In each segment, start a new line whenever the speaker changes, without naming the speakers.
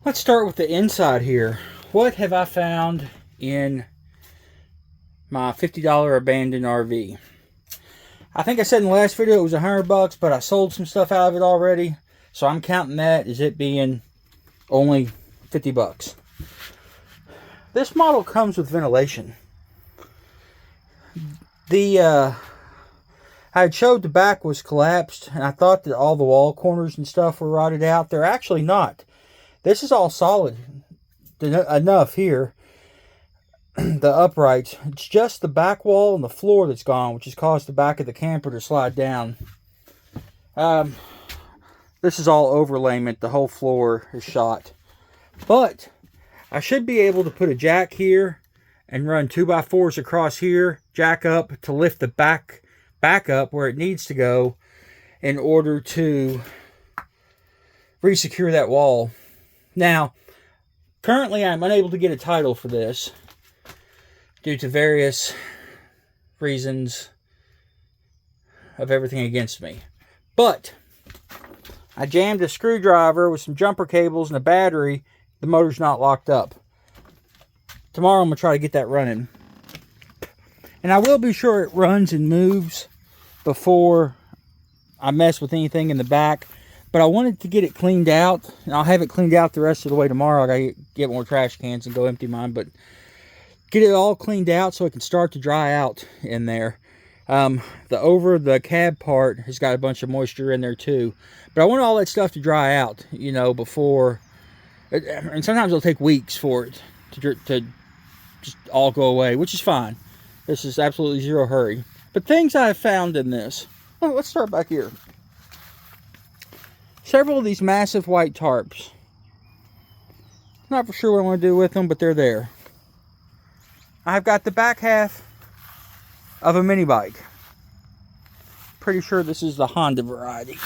Let's start with the inside here. What have I found in my $50 abandoned RV? I think I said in the last video it was $100, but I sold some stuff out of it already. So I'm counting that as it being only 50 bucks. This model comes with ventilation. I had showed the back was collapsed, and I thought that all the wall corners and stuff were rotted out. They're actually not. This is all solid enough here. The uprights. It's just the back wall and the floor that's gone, which has caused the back of the camper to slide down. This is all overlayment. The whole floor is shot. But I should be able to put a jack here and run 2x4s across here, jack up to lift the back up where it needs to go in order to resecure that wall. Now, currently I'm unable to get a title for this due to various reasons of everything against me. But I jammed a screwdriver with some jumper cables and a battery. The motor's not locked up. Tomorrow I'm going to try to get that running. And I will be sure it runs and moves before I mess with anything in the back. But I wanted to get it cleaned out. And I'll have it cleaned out the rest of the way tomorrow. I got to get more trash cans and go empty mine. But get it all cleaned out so it can start to dry out in there. The cab part has got a bunch of moisture in there too. But I want all that stuff to dry out, you know, before. And sometimes it'll take weeks for it to just all go away, which is fine. This is absolutely zero hurry. But things I have found in this. Oh, let's start back here. Several of these massive white tarps. Not for sure what I want to do with them, but they're there. I've got the back half of a mini bike. Pretty sure this is the Honda variety.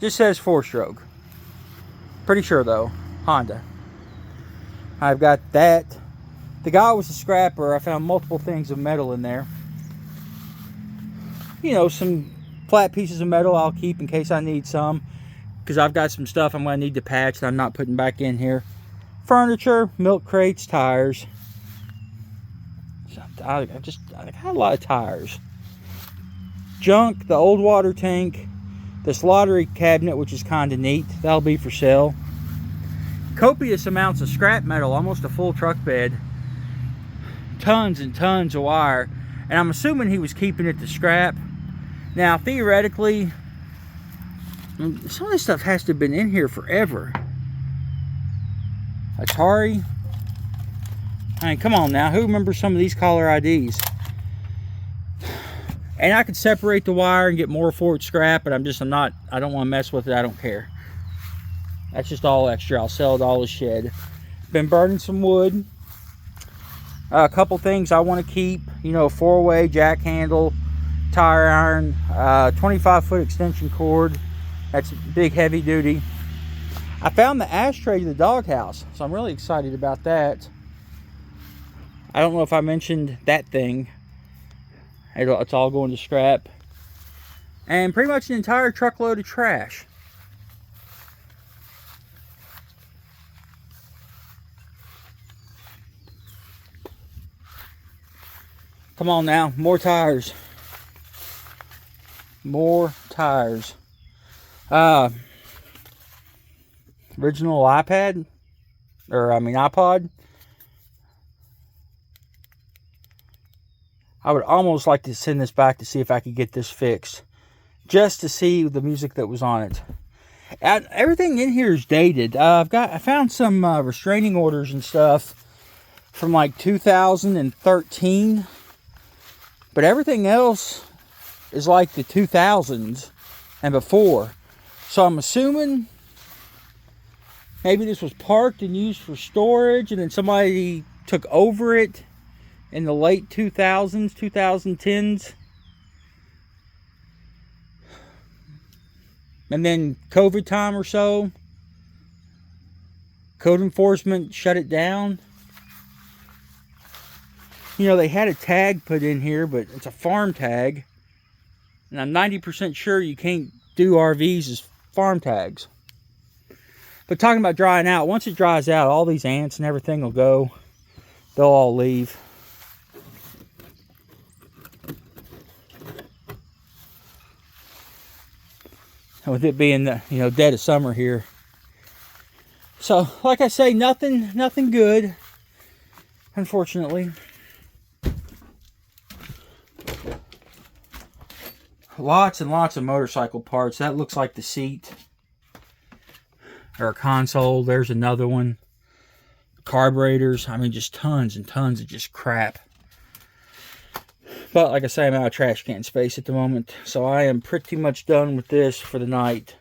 Just says 4-stroke. Pretty sure though, Honda. I've got that. The guy was a scrapper. I found multiple things of metal in there. You know, some flat pieces of metal I'll keep in case I need some. Because I've got some stuff I'm going to need to patch that I'm not putting back in here. Furniture, milk crates, tires. I got a lot of tires. Junk, the old water tank. This lottery cabinet, which is kind of neat. That'll be for sale. Copious amounts of scrap metal, almost a full truck bed. Tons and tons of wire. And I'm assuming he was keeping it to scrap. Now, theoretically, some of this stuff has to have been in here forever. Atari. I mean, come on now. Who remembers some of these caller IDs? And I could separate the wire and get more for it scrap, but I don't want to mess with it. I don't care. That's just all extra. I'll sell it all as shed. Been burning some wood. A couple things I want to keep. You know, 4-way jack handle, tire iron, 25-foot extension cord. That's big, heavy duty. I found the ashtray to the doghouse, so I'm really excited about that. I don't know if I mentioned that thing. It's all going to scrap. And pretty much an entire truckload of trash. Come on now, more tires. More tires. Original iPod. I would almost like to send this back to see if I could get this fixed. Just to see the music that was on it. And everything in here is dated. I found some restraining orders and stuff from like 2013. But everything else is like the 2000s and before. So I'm assuming maybe this was parked and used for storage and then somebody took over it in the late 2000s, 2010s. And then COVID time or so, code enforcement shut it down. You know, they had a tag put in here, but it's a farm tag. And I'm 90% sure you can't do RVs as farm tags. But talking about drying out, once it dries out, all these ants and everything will go. They'll all leave. And with it being the, you know, dead of summer here. So, like I say, nothing good, unfortunately. Lots and lots of motorcycle parts. That looks like the seat. Or a console. There's another one. Carburetors. I mean, just tons and tons of just crap. But, like I say, I'm out of trash can space at the moment. So, I am pretty much done with this for the night.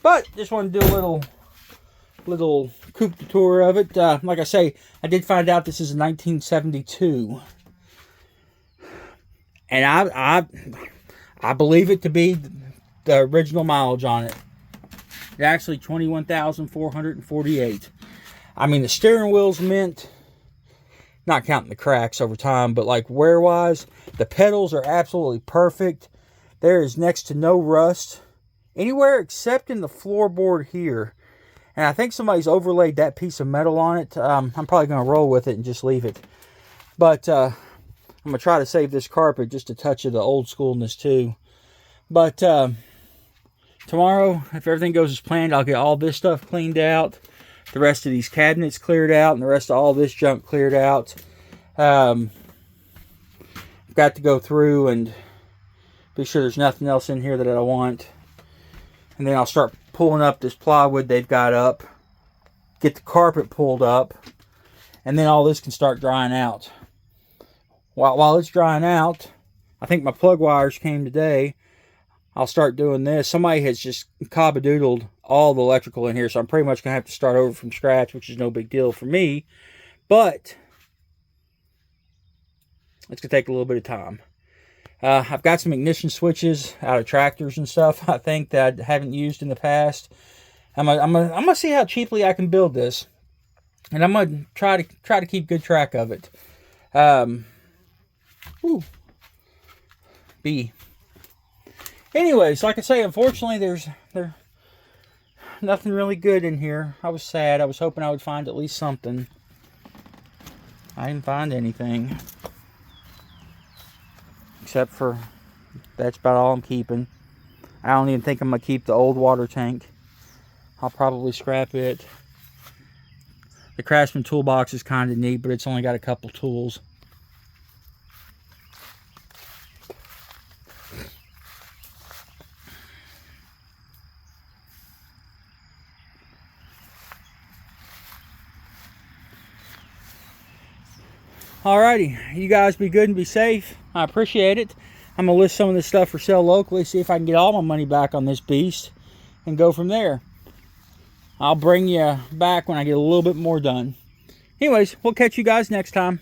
But, just wanted to do a little coupe de tour of it. Like I say, I did find out this is a 1972. And I believe it to be the original mileage on it. It's actually 21,448. I mean, the steering wheel's mint, not counting the cracks over time, but like wear-wise, the pedals are absolutely perfect. There is next to no rust anywhere except in the floorboard here. And I think somebody's overlaid that piece of metal on it. I'm probably going to roll with it and just leave it. But I'm going to try to save this carpet, just a touch of the old schoolness too. But tomorrow, if everything goes as planned, I'll get all this stuff cleaned out. The rest of these cabinets cleared out. And the rest of all this junk cleared out. I've got to go through and be sure there's nothing else in here that I want. And then I'll start pulling up this plywood they've got up. Get the carpet pulled up. And then all this can start drying out. While it's drying out, I think my plug wires came today. I'll start doing this. Somebody has just cob-a-doodled all the electrical in here. So I'm pretty much going to have to start over from scratch, which is no big deal for me. But it's going to take a little bit of time. I've got some ignition switches out of tractors and stuff, I think, that I haven't used in the past. I'm gonna see how cheaply I can build this, and I'm gonna try to keep good track of it. Anyways, like I say, unfortunately, there's nothing really good in here. I was sad. I was hoping I would find at least something. I didn't find anything. Except for, that's about all I'm keeping. I don't even think I'm going to keep the old water tank. I'll probably scrap it. The Craftsman toolbox is kind of neat, but it's only got a couple tools. Alrighty, you guys be good and be safe. I appreciate it. I'm going to list some of this stuff for sale locally, see if I can get all my money back on this beast, and go from there. I'll bring you back when I get a little bit more done. Anyways, we'll catch you guys next time.